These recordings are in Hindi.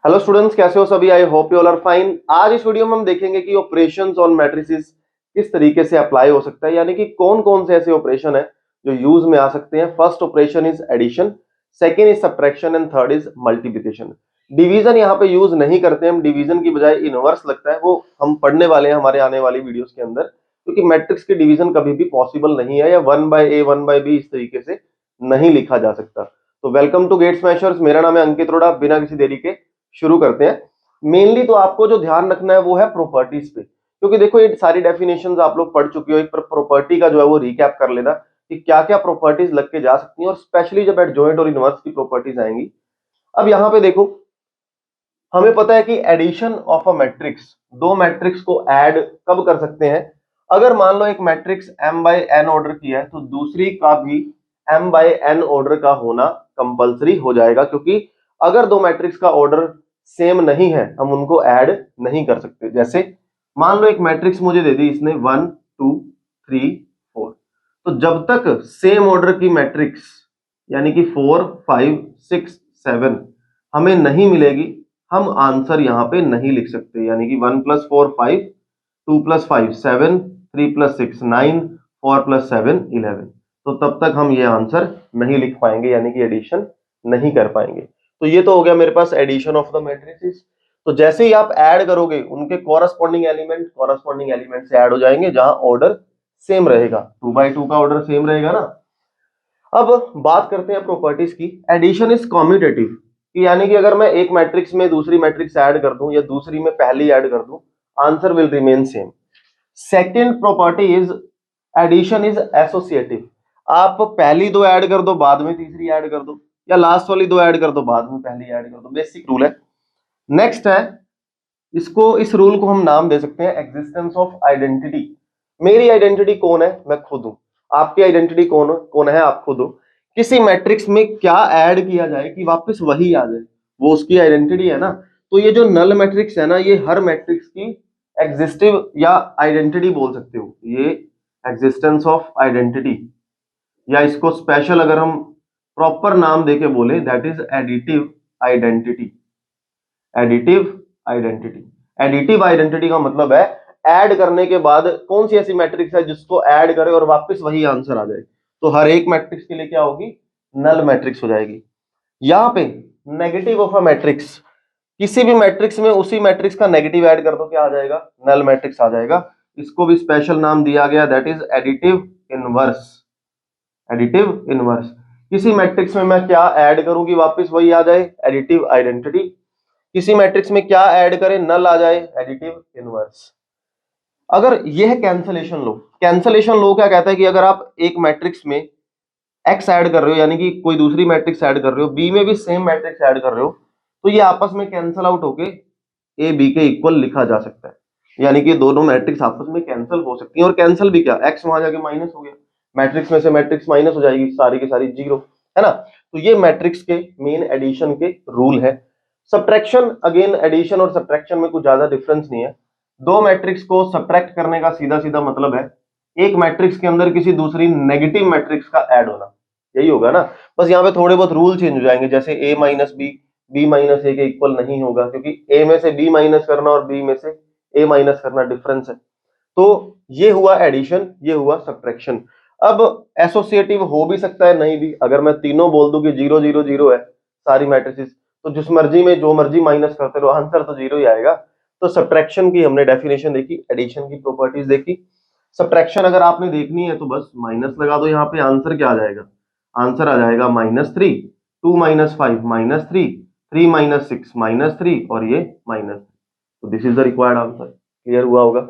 हेलो स्टूडेंट्स, कैसे हो सभी? I hope you all are fine. आज इस वीडियो में हम देखेंगे कि ऑपरेशंस ऑन मैट्रिसेस किस तरीके से अप्लाई हो सकता है, यानी कि कौन कौन से ऐसे ऑपरेशन है जो यूज में आ सकते हैं। First operation is addition, second is subtraction and third is multiplication. Division यहाँ पे यूज नहीं करते, हम डिवीजन की बजाय इनवर्स लगता है, वो हम पढ़ने वाले हैं हमारे आने वाली वीडियोस के अंदर, क्योंकि मैट्रिक्स की डिवीजन कभी भी पॉसिबल नहीं है, या 1/a 1/b इस तरीके से नहीं लिखा जा सकता। तो वेलकम टू गेट स्मैशर्स, मेरा नाम है अंकित रोड़ा। बिना किसी देरी के शुरू करते हैं। मेनली तो आपको जो ध्यान रखना है वो है प्रॉपर्टीज पे, क्योंकि देखो ये सारी डेफिनेशंस आप लोग पढ़ चुके हो। एक प्रॉपर्टी का जो है वो रिकैप कर लेना कि क्या क्या प्रॉपर्टीज लग के जा सकती हैं, और स्पेशली जब एडजॉइंट और इनवर्स की प्रॉपर्टीज आएंगी। अब यहाँ पे देखो, हमें पता है कि एडिशन ऑफ अ मैट्रिक्स, दो मैट्रिक्स को ऐड कब कर सकते हैं? अगर मान लो एक मैट्रिक्स m/n ऑर्डर की है तो दूसरी का भी m/n ऑर्डर का होना कंपलसरी हो जाएगा, क्योंकि अगर दो मैट्रिक्स का ऑर्डर सेम नहीं है हम उनको ऐड नहीं कर सकते। जैसे मान लो एक मैट्रिक्स मुझे दे दी इसने 1 2 3 4, तो जब तक सेम ऑर्डर की मैट्रिक्स यानी कि 4 5 6 7 हमें नहीं मिलेगी, हम आंसर यहां पे नहीं लिख सकते। यानी कि 1 + 4 5, 2 + 5 7, 3 + 6 9, 4 + 7 11, तो तब तक हम ये आंसर नहीं लिख पाएंगे, यानी कि एडिशन नहीं कर पाएंगे। तो ये तो हो गया मेरे पास एडिशन ऑफ द मैट्रिसेस। तो जैसे ही आप ऐड करोगे उनके कॉरस्पॉन्डिंग एलिमेंट से ऐड हो जाएंगे जहां ऑर्डर सेम रहेगा, 2/2 का ऑर्डर सेम रहेगा ना। अब बात करते हैं प्रॉपर्टीज की। एडिशन इज कॉम्यूटेटिव, कि यानी कि अगर मैं एक मैट्रिक्स में दूसरी मैट्रिक्स ऐड कर दूं या दूसरी में पहली ऐड कर दूं, answer will remain same. Second property is addition is associative. आप पहली दो ऐड कर दो, बाद में तीसरी ऐड कर दो, या लास्ट वाली दो ऐड कर दो, बाद में पहली ऐड कर दो, बेसिक रूल है। नेक्स्ट है, इस रूल को हम नाम दे सकते हैं एग्जिस्टेंस ऑफ आइडेंटिटी। मेरी आइडेंटिटी कौन है? मैं खुद हूं। आपकी आइडेंटिटी कौन कौन है? आप खुद हो। किसी मैट्रिक्स में क्या ऐड किया जाए कि वापस वही आ जाए, वो उसकी आइडेंटिटी है ना। तो ये जो नल मैट्रिक्स है ना, ये हर मैट्रिक्स की एग्जिस्टिव या आइडेंटिटी बोल सकते हो। ये एग्जिस्टेंस ऑफ आइडेंटिटी, या इसको स्पेशल अगर हम प्रॉपर नाम देके बोले, that is additive identity. Additive identity, additive identity का मतलब है ऐड करने के बाद कौन सी ऐसी मैट्रिक्स है जिसको ऐड करे और वापस वही आंसर आ जाए। तो हर एक मैट्रिक्स के लिए क्या होगी? नल मैट्रिक्स हो जाएगी। यहां पे नेगेटिव ऑफ अ मैट्रिक्स, किसी भी मैट्रिक्स में उसी मैट्रिक्स का नेगेटिव ऐड कर दो, क्या आ जाएगा? नल मैट्रिक्स आ जाएगा। इसको भी स्पेशल नाम दिया गया, that is additive inverse. Additive inverse, किसी मैट्रिक्स में मैं क्या ऐड करूं कि वापस वही आ जाए? Additive identity. किसी मैट्रिक्स में क्या ऐड करें, नल आ जाए, एडिटिव इनवर्स। अगर यह कैंसलेशन लो क्या कहता है कि अगर आप एक मैट्रिक्स में एक्स ऐड कर रहे हो, यानी कि कोई दूसरी मैट्रिक्स ऐड कर रहे हो, बी में भी सेम मैट्रिक्स ऐड कर रहे हो, तो ये आपस में कैंसल आउट होके ए बी के इक्वल लिखा जा सकता है। यानी कि दोनों मैट्रिक्स आपस में कैंसल हो सकती हैं। और कैंसल भी क्या, एक्स वहां जाके माइनस हो गया, मैट्रिक्स में से मैट्रिक्स माइनस हो जाएगी, सारी की सारी जीरो, है ना। तो ये मैट्रिक्स के मेन एडिशन के रूल है। सब्ट्रैक्शन, अगेन एडिशन और सब्ट्रैक्शन में कुछ ज्यादा डिफरेंस नहीं है। दो मैट्रिक्स को सब्ट्रैक्ट करने का सीधा सीधा मतलब है एक मैट्रिक्स के अंदर किसी दूसरी नेगेटिव मैट्रिक्स का ऐड होना, यही होगा ना। बस यहाँ पे थोड़े बहुत रूल चेंज हो जाएंगे, जैसे a minus B b minus A के इक्वल नहीं होगा, क्योंकि a में से b माइनस करना और b में से a माइनस करना डिफरेंस है। तो ये हुआ एडिशन, ये हुआ सब्ट्रैक्शन। अब एसोसिएटिव हो भी सकता है, नहीं भी। अगर मैं तीनों बोल दूं कि 0 0 0 है सारी मैट्रिसेस, तो जिस मर्जी में जो मर्जी माइनस करते रहो, आंसर तो जीरो ही आएगा। तो सब्ट्रैक्शन की हमने डेफिनेशन देखी, एडिशन की प्रॉपर्टीज देखी। सब्ट्रैक्शन अगर आपने देखनी है तो बस माइनस लगा दो, यहाँ पे आंसर क्या आ जाएगा? आंसर आ जाएगा -3, 2 - 5 -3, 3 - 6 -3, और ये माइनस। तो this is the required answer. Clear हुआ होगा।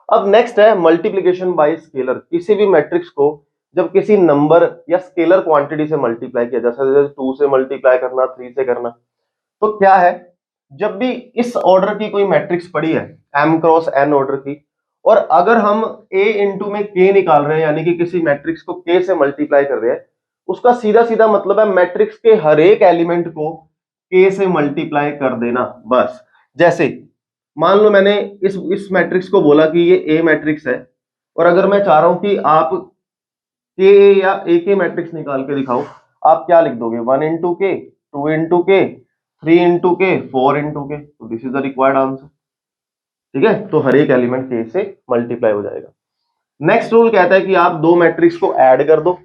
अब नेक्स्ट है मल्टीप्लीकेशन बाय स्केलर। किसी भी मैट्रिक्स को जब किसी नंबर या स्केलर क्वांटिटी से मल्टीप्लाई किया, जैसे 2 से मल्टीप्लाई करना, 3 से करना, तो क्या है, जब भी इस ऑर्डर की कोई मैट्रिक्स पड़ी है, m क्रॉस n ऑर्डर की, और अगर हम a इंटू में k निकाल रहे हैं, यानी कि किसी मैट्रिक्स को k से मल्टीप्लाई कर रहे हैं, उसका सीधा सीधा मतलब है मैट्रिक्स के हर एक एलिमेंट को k से मल्टीप्लाई कर देना, बस। जैसे मान लो मैंने इस मैट्रिक्स को बोला कि ये ए मैट्रिक्स है, और अगर मैं चाह रहा हूं कि आप के या ए के मैट्रिक्स निकाल के दिखाओ, आप क्या लिख दोगे? 1 इंटू के, 2 इंटू के, 3 इंटू के 4 इंटू के, तो this is the required answer. ठीक है, तो हर एक एलिमेंट के से मल्टीप्लाई हो जाएगा। नेक्स्ट रूल कहता है कि आप दो मैट्रिक्स को ऐड कर दो,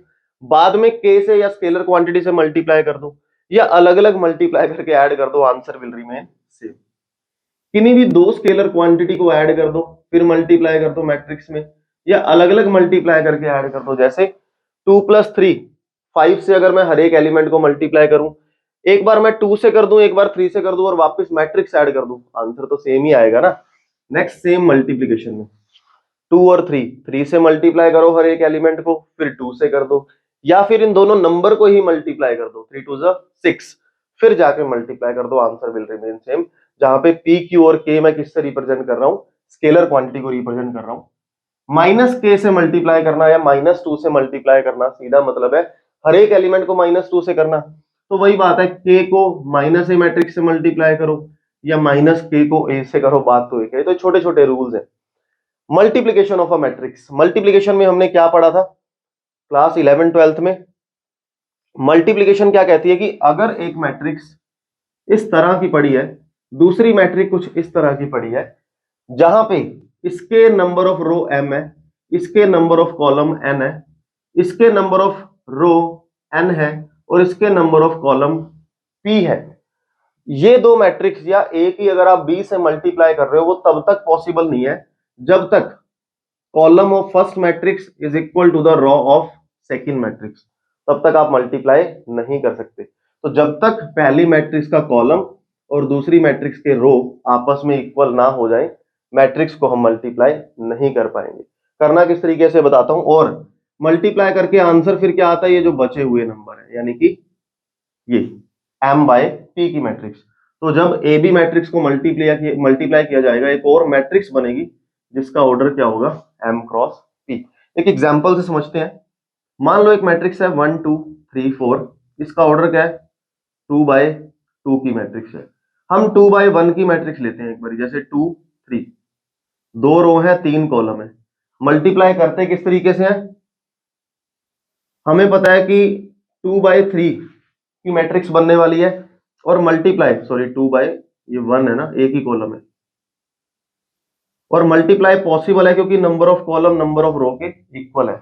बाद में के से या स्केलर क्वांटिटी से मल्टीप्लाई कर दो, या अलग अलग मल्टीप्लाई करके ऐड कर दो, आंसर विल रिमेन सेम। किन्हीं भी दो स्केलर क्वांटिटी को ऐड कर दो, फिर मल्टीप्लाई कर दो मैट्रिक्स में, या अलग अलग मल्टीप्लाई करके ऐड कर दो। जैसे 2 + 3, 5 से अगर मैं हर एक एलिमेंट को मल्टीप्लाई करूं, एक बार मैं 2 से कर दूं, एक बार 3 से कर दूं और वापस मैट्रिक्स ऐड कर दूं, आंसर तो सेम ही आएगा ना। नेक्स्ट सेम मल्टीप्लीकेशन में 2 और 3, 3 से मल्टीप्लाई करो हर एक एलिमेंट को, फिर 2 से कर दो, या फिर इन दोनों नंबर को ही मल्टीप्लाई कर दो, 3 2 6, फिर जाके मल्टीप्लाई कर दो, आंसर विल रिमेन सेम। जहां पे पी क्यू और के मैं किससे रिप्रेजेंट कर रहा हूं, स्केलर क्वांटिटी को रिप्रेजेंट कर रहा हूं। माइनस के से मल्टीप्लाई करना या -2 से मल्टीप्लाई करना, सीधा मतलब है हर एक एलिमेंट को -2 से करना। तो वही बात है, के को -a मैट्रिक्स से मल्टीप्लाई करो या -k को a से करो, बात तो एक है। तो छोटे छोटे रूल्स हैं। Multiplication of a matrix, multiplication में हमने क्या पढ़ा था क्लास 11 12th में? मल्टीप्लीकेशन क्या कहती है कि अगर एक मैट्रिक्स इस तरह की पड़ी है, दूसरी मैट्रिक्स कुछ इस तरह की पड़ी है, जहां पे इसके नंबर ऑफ रो m है, इसके नंबर ऑफ कॉलम n है, इसके नंबर ऑफ रो n है और इसके नंबर ऑफ कॉलम p है। ये दो मैट्रिक्स या एक ही अगर आप b से मल्टीप्लाई कर रहे हो, वो तब तक पॉसिबल नहीं है जब तक column of first matrix is equal to the row of second matrix, तब तक आप मल्टीप्लाई नहीं कर सकते। तो जब तक पहली मैट्रिक्स का कॉलम और दूसरी मैट्रिक्स के रो आपस में इक्वल ना हो जाए, मैट्रिक्स को हम मल्टीप्लाई नहीं कर पाएंगे। करना किस तरीके से बताता हूं। और मल्टीप्लाई करके आंसर फिर क्या आता है, ये जो बचे हुए नंबर है, यानी कि ये m/p की मैट्रिक्स। तो जब ए बी मैट्रिक्स को मल्टीप्लाई किया जाएगा, एक और मैट्रिक्स बनेगी जिसका ऑर्डर क्या होगा, m क्रॉस p। एक एग्जांपल से समझते हैं। मान लो एक मैट्रिक्स है 1 2 3 4, इसका ऑर्डर क्या है, 2/2 की मैट्रिक्स है। हम 2/1 की मैट्रिक्स लेते हैं एक बार, जैसे 2 3, दो रो है 3 कॉलम है। मल्टीप्लाई करते किस तरीके से है, हमें पता है कि 2/3 की मैट्रिक्स बनने वाली है, और मल्टीप्लाई 2/1 है ना, एक ही कॉलम है, और मल्टीप्लाई पॉसिबल है क्योंकि number of column number of row के इक्वल है।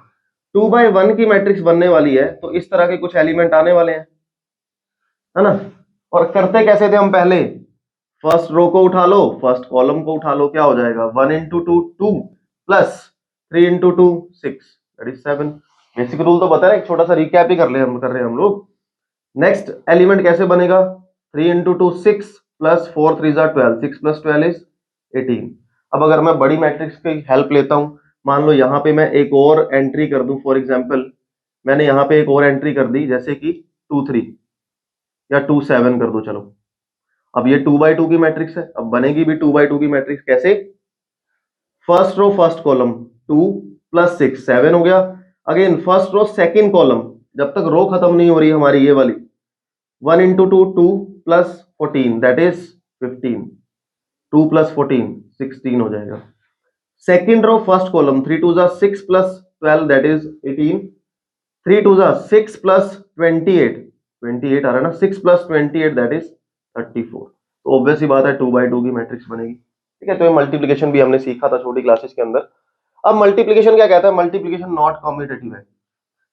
2/1 की मैट्रिक्स बनने वाली है तो इस तरह के कुछ एलिमेंट आने वाले हैं, है ना। और करते कैसे थे हम पहले, फर्स्ट रो को उठा लो, फर्स्ट कॉलम को उठा लो, क्या हो जाएगा 1 × 2 2 plus 3 × 2 6, that is 7। Basic rule तो पता है, एक छोटा सा रिकैप ही कर रहे हैं हम लोग। नेक्स्ट एलिमेंट कैसे बनेगा, 3 × 2 6 प्लस 4 3 12, 6 + 12 इज 18। अब अगर मैं बड़ी मैट्रिक्स की हेल्प लेता हूं, मान लो यहां पे मैं एक और एंट्री कर दूं, फॉर एग्जांपल मैंने यहां पे एक और एंट्री कर दी, जैसे कि 2 3 या 2 7 कर दो, चलो। अब ये 2/2 की मैट्रिक्स है, अब बनेगी भी 2/2 की मैट्रिक्स। कैसे, फर्स्ट रो फर्स्ट कॉलम 2 + 6 7 हो गया। Again first row second column, जब तक रो खत्म नहीं हो रही हमारी ये वाली, 1 × 2 2 प्लस 14 दैट इज 15, 2 + 14 16 हो जाएगा। Second row first column 3 2 6 + 12 that is 18, 3 2 6 + 28 28 आ रहा है ना, 6 + 28 दैट इज 34। तो ऑब्वियस ही बात है 2/2 की मैट्रिक्स बनेगी। ठीक है, तो ये मल्टीप्लिकेशन भी हमने सीखा था छोटी क्लासेस के अंदर। अब मल्टीप्लिकेशन क्या कहता है, मल्टीप्लिकेशन नॉट कम्यूटेटिव है,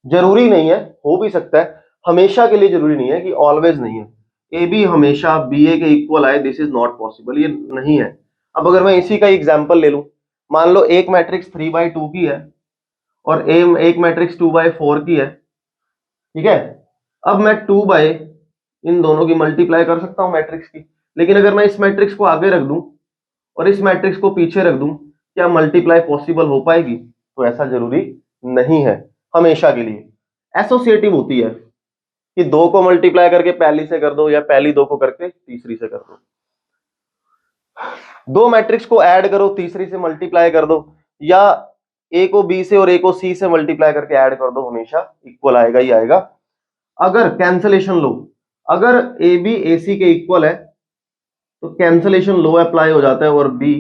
जरूरी नहीं है, हो भी सकता है, हमेशा के लिए जरूरी नहीं है कि ऑलवेज नहीं है ए बी हमेशा बी ए के इक्वल आए, दिस इज नॉट पॉसिबल, ये नहीं है। अब अगर मैं इसी का एग्जांपल ले लूं, मान लो एक मैट्रिक्स 3/2 की है और एक मैट्रिक्स 2/4 की है, ठीक है। अब मैं 2 बाय इन दोनों की मल्टीप्लाई कर सकता हूं मैट्रिक्स की, लेकिन अगर मैं इस मैट्रिक्स को आगे रख दूं और इस मैट्रिक्स को पीछे रख दूं, क्या मल्टीप्लाई पॉसिबल हो पाएगी? तो ऐसा जरूरी नहीं है, हमेशा के लिए एसोसिएटिव होती है कि दो को मल्टीप्लाई करके पहली से कर दो या पहली दो को करके तीसरी से कर दो, दो मैट्रिक्स को ऐड करो तीसरी से मल्टीप्लाई कर दो, या ए को बी से और ए को सी से मल्टीप्लाई करके ऐड कर दो, हमेशा इक्वल आएगा ही आएगा। अगर कैंसलेशन लो, अगर ए बी ए सी के इक्वल है तो कैंसलेशन लो अप्लाई हो जाता है और बी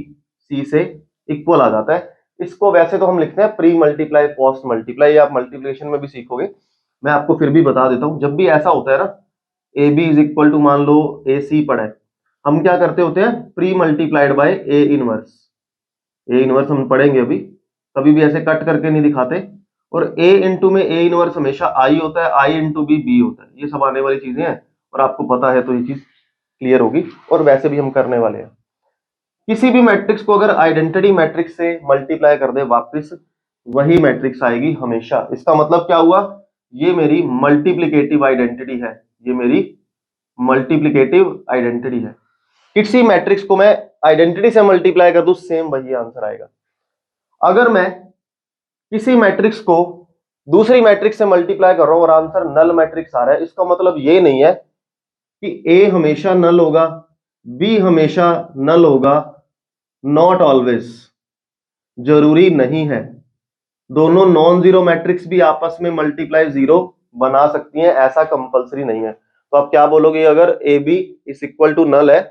सी से इक्वल आ जाता है। इसको वैसे तो हम लिखते हैं प्री मल्टीप्लाई पोस्ट मल्टीप्लाई, आप मल्टीप्लिकेशन में भी सीखोगे, मैं आपको फिर भी बता देता हूं। जब भी ऐसा होता है ना, A B is equal to मान लो ए सी पड़ा है, हम क्या करते होते हैं, pre multiplied by A inverse. A inverse हम पढ़ेंगे अभी, कभी भी ऐसे कट करके नहीं दिखाते। और ए इंटू में ए इनवर्स हमेशा आई होता है, आई इंटू बी बी होता है, ये सब आने वाली चीजें हैं और आपको पता है तो ये चीज क्लियर होगी, और वैसे भी हम करने वाले हैं। किसी भी मैट्रिक्स को अगर आइडेंटिटी मैट्रिक्स से मल्टीप्लाई कर दे वापस, वही मैट्रिक्स आएगी हमेशा। इसका मतलब क्या हुआ, ये मेरी मल्टीप्लिकेटिव आइडेंटिटी है, ये मेरी मल्टीप्लिकेटिव आइडेंटिटी है। किसी मैट्रिक्स को मैं आइडेंटिटी से मल्टीप्लाई कर दूं, सेम वही आंसर आएगा। अगर मैं किसी मैट्रिक्स को दूसरी मैट्रिक्स से मल्टीप्लाई कर रहा हूं और आंसर नल मैट्रिक्स आ रहा है, इसका मतलब ये नहीं है कि ए हमेशा नल होगा, बी हमेशा नल होगा, नॉट ऑलवेज, जरूरी नहीं है। दोनों नॉन जीरो मैट्रिक्स भी आपस में मल्टीप्लाई जीरो बना सकती हैं, ऐसा कंपलसरी नहीं है। तो आप क्या बोलोगे, अगर A B is equal to null है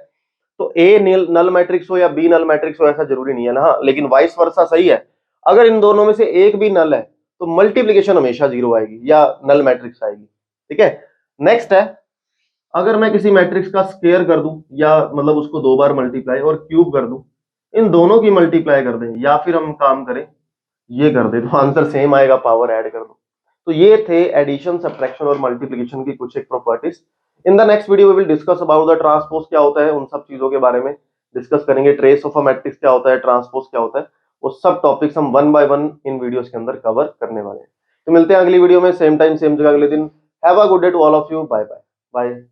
तो ए नल मैट्रिक्स हो या बी नल मैट्रिक्स हो, ऐसा जरूरी नहीं है ना। हाँ, लेकिन वाइस वर्सा सही है, अगर इन दोनों में से एक भी नल है तो मल्टीप्लीकेशन हमेशा जीरो आएगी या नल मैट्रिक्स आएगी। ठीक है, नेक्स्ट है, अगर मैं किसी मैट्रिक्स का स्क्वायर कर दूं या मतलब उसको दो बार मल्टीप्लाई और क्यूब कर दूं, इन दोनों की मल्टीप्लाई कर दें या फिर हम काम करें ये कर दे तो आंसर सेम आएगा, पावर ऐड कर दो। तो ये थे एडिशन, सब्ट्रैक्शन और मल्टीप्लिकेशन की कुछ एक properties. In the next video we will discuss about the transpose क्या होता है, उन सब चीजों के बारे में डिस्कस करेंगे। ट्रेस ऑफ अ मैट्रिक्स क्या होता है, ट्रांसपोज क्या होता है, वो सब टॉपिक्स हम one by one in videos के अंदर कवर करने वाले हैं। तो मिलते हैं अगली वीडियो में, सेम टाइम सेम जगह अगले दिन। Have a good day to all of you, bye bye bye.